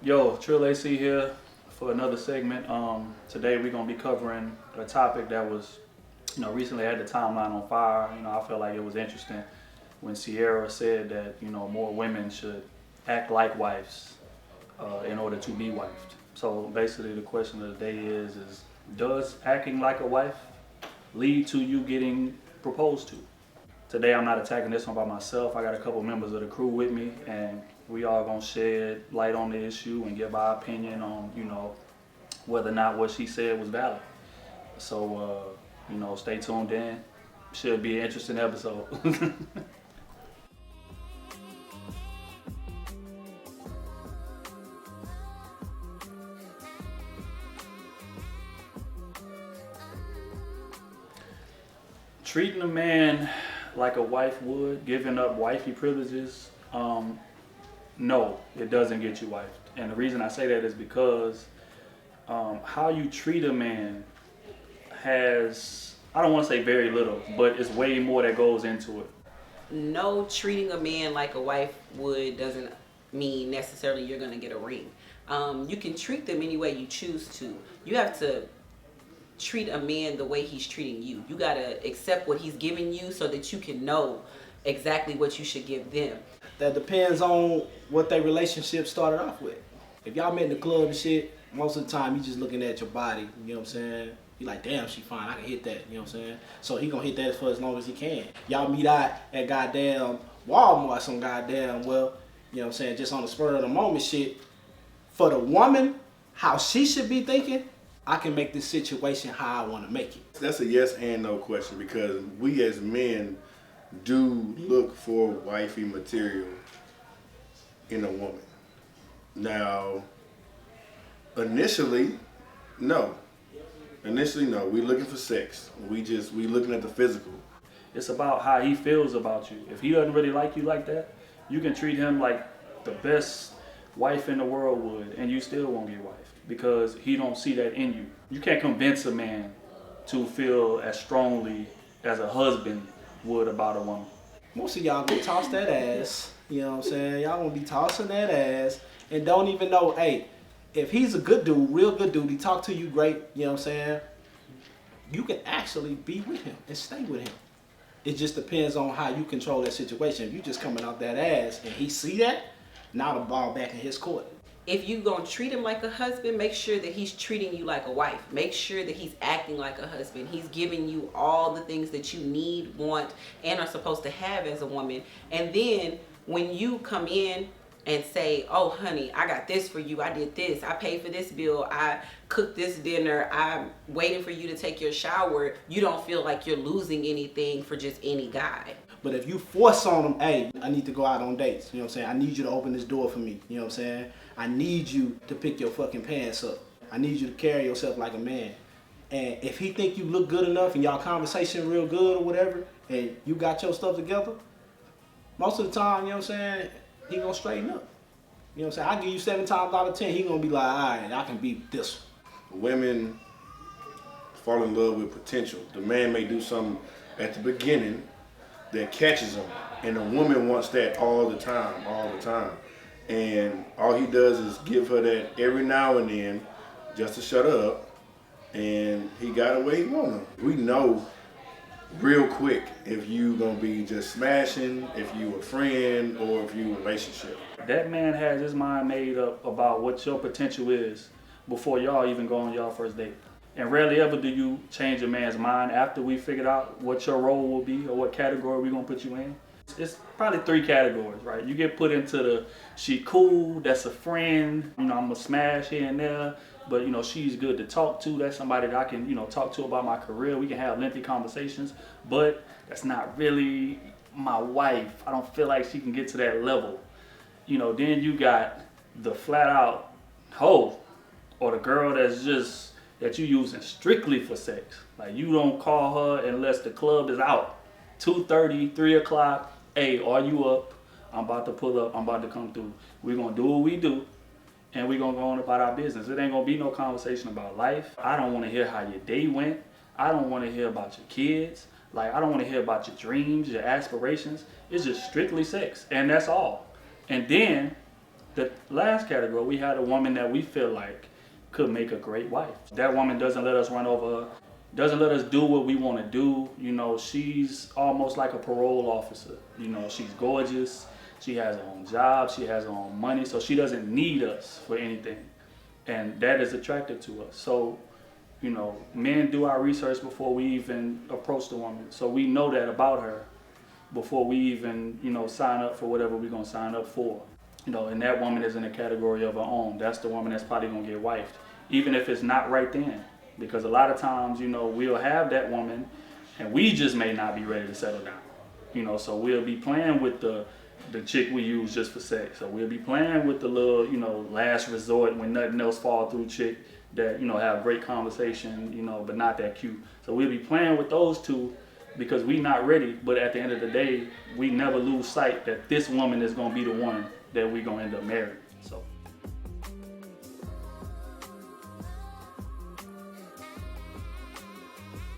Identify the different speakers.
Speaker 1: Yo, Trill AC here for another segment. Today we're gonna be covering a topic that was, recently had the timeline on fire. I felt like it was interesting when Ciara said that more women should act like wives in order to be wifed. So basically, the question of the day is does acting like a wife lead to you getting proposed to? Today I'm not attacking this one by myself. I got a couple members of the crew with me, and we all gonna shed light on the issue and give our opinion on, whether or not what she said was valid. So, stay tuned in. Should be an interesting episode. Treating a man like a wife would, giving up wifey privileges, no, it doesn't get you wifed. And the reason I say that is because how you treat a man has, I don't want to say very little, but it's way more that goes into it.
Speaker 2: No, treating a man like a wife would doesn't mean necessarily you're going to get a ring. You can treat them any way you choose to. You have to treat a man the way he's treating you. You got to accept what he's giving you so that you can know exactly what you should give them.
Speaker 3: That depends on what their relationship started off with. If y'all met in the club and shit, most of the time you just looking at your body, you know what I'm saying? You like, damn, she fine, I can hit that, you know what I'm saying? So he gonna hit that for as long as he can. Y'all meet out at goddamn Walmart, some goddamn, well, you know what I'm saying, just on the spur of the moment shit. For the woman, how she should be thinking, I can make this situation how I want to make it.
Speaker 4: That's a yes and no question because we as men do look for wifey material in a woman. Now, initially, no. Initially, no. We looking for sex. We looking at the physical.
Speaker 1: It's about how he feels about you. If he doesn't really like you like that, you can treat him like the best wife in the world would, and you still won't get wifed because he don't see that in you. You can't convince a man to feel as strongly as a husband would about a woman.
Speaker 3: Most of y'all gonna toss that ass, you know what I'm saying? Y'all gonna be tossing that ass and don't even know, hey, if he's a good dude, real good dude, he talk to you great, you know what I'm saying? You can actually be with him and stay with him. It just depends on how you control that situation. If you just coming out that ass and he see that, now the ball back in his court.
Speaker 2: If you gonna treat him like a husband, make sure that he's treating you like a wife. Make sure that he's acting like a husband. He's giving you all the things that you need, want, and are supposed to have as a woman. And then when you come in and say, oh honey, I got this for you, I did this, I paid for this bill, I cooked this dinner, I'm waiting for you to take your shower, you don't feel like you're losing anything for just any guy.
Speaker 3: But if you force on them, hey, I need to go out on dates, you know what I'm saying? I need you to open this door for me, you know what I'm saying? I need you to pick your fucking pants up. I need you to carry yourself like a man. And if he think you look good enough and y'all conversation real good or whatever, and you got your stuff together, most of the time, you know what I'm saying, he gonna straighten up. You know what I'm saying? I give you 7 times out of 10, he gonna be like, all right, I can beat this one.
Speaker 4: Women fall in love with potential. The man may do something at the beginning that catches him, and the woman wants that all the time. And all he does is give her that every now and then just to shut her up, and he got her where he wanted her. We know real quick if you gonna be just smashing, if you a friend, or if you a relationship.
Speaker 1: That man has his mind made up about what your potential is before y'all even go on y'all first date. And rarely ever do you change a man's mind after we figured out what your role will be or what category we're gonna put you in. It's probably 3 categories, right? You get put into the she cool, that's a friend, I'm gonna smash here and there, but she's good to talk to. That's somebody that I can, talk to about my career. We can have lengthy conversations, but that's not really my wife. I don't feel like she can get to that level. Then you got the flat out hoe or the girl that you using strictly for sex. Like you don't call her unless the club is out. 2:30, 3 o'clock, hey, are you up? I'm about to pull up, I'm about to come through. We're gonna do what we do, and we're gonna go on about our business. It ain't gonna be no conversation about life. I don't wanna hear how your day went. I don't wanna hear about your kids. Like, I don't wanna hear about your dreams, your aspirations. It's just strictly sex, and that's all. And then The last category, we had a woman that we feel like could make a great wife. That woman doesn't let us run over her, doesn't let us do what we want to do. You know, she's almost like a parole officer. You know, she's gorgeous. She has her own job. She has her own money. So she doesn't need us for anything. And that is attractive to us. So, you know, men do our research before we even approach the woman. So we know that about her before we even, you know, sign up for whatever we're going to sign up for. You know, and that woman is in a category of her own. That's the woman that's probably going to get wifed, even if it's not right then. Because a lot of times, you know, we'll have that woman and we just may not be ready to settle down. You know, so we'll be playing with the chick we use just for sex. So we'll be playing with the little, you know, last resort when nothing else fall through chick that, you know, have great conversation, you know, but not that cute. So we'll be playing with those two because we not ready. But at the end of the day, we never lose sight that this woman is going to be the one that we going to end up marrying. So.